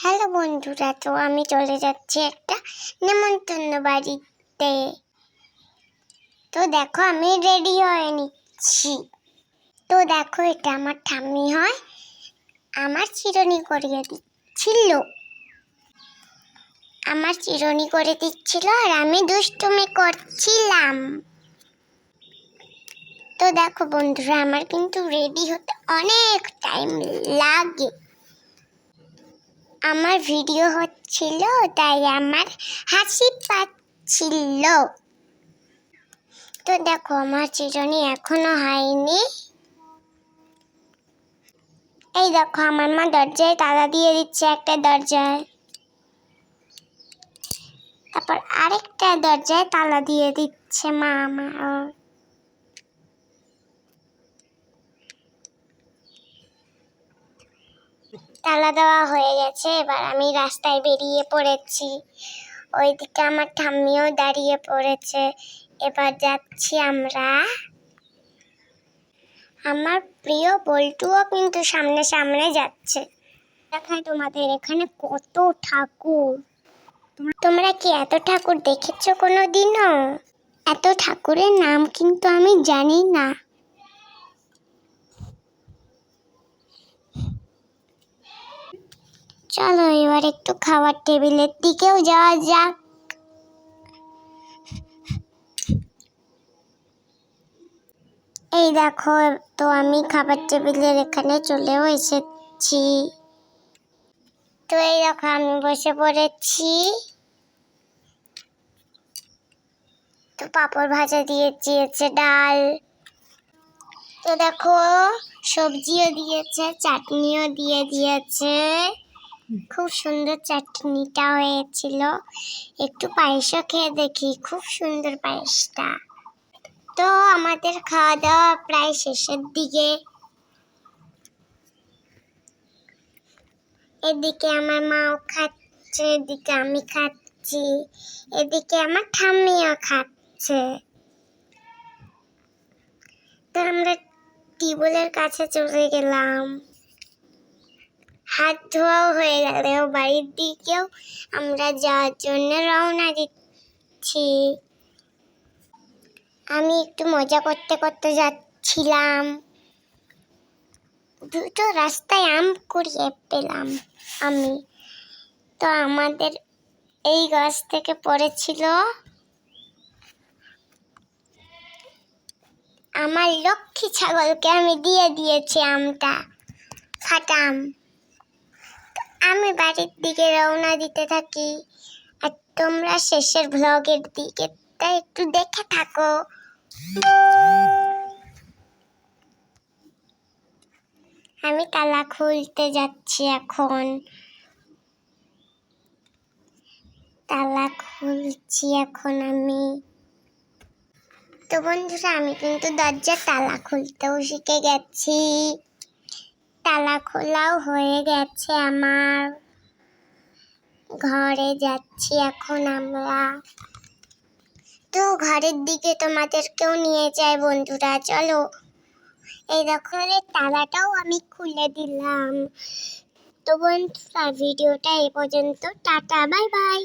Hello বন্ধুরা, তো আমি চলে যাচ্ছি একটা নেমন্তন্ন বাড়িতে। তো দেখো আমি রেডি হয়ে নিচ্ছি। তো দেখো এটা আমার ঠাম্মি হয়, আমার চিরুনি করিয়ে দিচ্ছিল। আর আমি দুষ্টুমি করছিলাম। তো দেখো বন্ধুরা, আমার কিন্তু রেডি হতে অনেক টাইম লাগে। আমার ভিডিও হচ্ছিল তাই আমার হাসি পাচ্ছিল। তো দেখো আমার চিরুনি এখনো হয়নি। এই দেখো আমার মা দরজায় তালা দিয়ে দিচ্ছে, একটা দরজায়, তারপর আরেকটা দরজায় তালা দিয়ে দিচ্ছে মা আমার। তালা দেওয়া হয়ে গেছে, এবার আমি রাস্তায় বেরিয়ে পড়েছি। ওইদিকে আমার ঠাম্মিও দাঁড়িয়ে পড়েছে। এবার যাচ্ছি আমরা। আমার প্রিয় বল্টুও কিন্তু সামনে সামনে যাচ্ছে। দেখাই তোমাদের এখানে কত ঠাকুর। তোমরা কি এত ঠাকুর দেখেছো কোনোদিনও? এত ঠাকুরের নাম কিন্তু আমি জানি না। চলো এবার একটু খাবার টেবিলের দিকেও যাওয়া যাক। এই দেখো, তো আমি খাবার টেবিলের এখানে চলেও এসেছি। তো এই দেখো আমি বসে পড়েছি। তো পাঁপড় ভাজা দিয়েছে, ডাল, তো দেখো সবজিও দিয়েছে, চাটনিও দিয়েছে। খুব সুন্দর চাটনিটা হয়েছিল। একটু পায়েসও খেয়ে দেখি, খুব সুন্দর পায়েসটা। তো আমাদের খাওয়া দাওয়া প্রায় শেষের দিকে। এদিকে আমার মাও খাচ্ছে, এদিকে আমি খাচ্ছি, এদিকে আমার ঠাম্মিও খাচ্ছে। তো আমরা টেবিলের কাছে চলে গেলাম। হাত ধোয়াও হয়ে গেল, বাড়ির দিকেও আমরা যাওয়ার জন্য রওনা দিচ্ছি। আমি একটু মজা করতে করতে যাচ্ছিলাম। দুটো রাস্তায় আম কুড়িয়ে পেলাম আমি। তো আমাদের এই গাছ থেকে পড়েছিল। আমার লক্ষ্মী ছাগলকে আমি দিয়ে দিয়েছি আমটা, ফাটা আম। আমি বাড়ির দিকে রওনা দিতে থাকি, আর তোমরা শেষের ব্লগের দিকে তাই একটু দেখে থাকো। আমি তালা খুলতে যাচ্ছি এখন। তালা খুলছি এখন আমি। তো বন্ধুরা, আমি কিন্তু দরজার তালা খুলতেও শিখে গেছি। তালা খোলাও হয়ে গেছে আমার। ঘরে যাচ্ছি এখন আমরা। তো ঘরের দিকে তোমাদেরকেও নিয়ে যাই বন্ধুরা, চলো। এই দেখো তালাটাও আমি খুলে দিলাম। তো বন্ধুরা, ভিডিওটা এই পর্যন্ত। Tata, bye bye.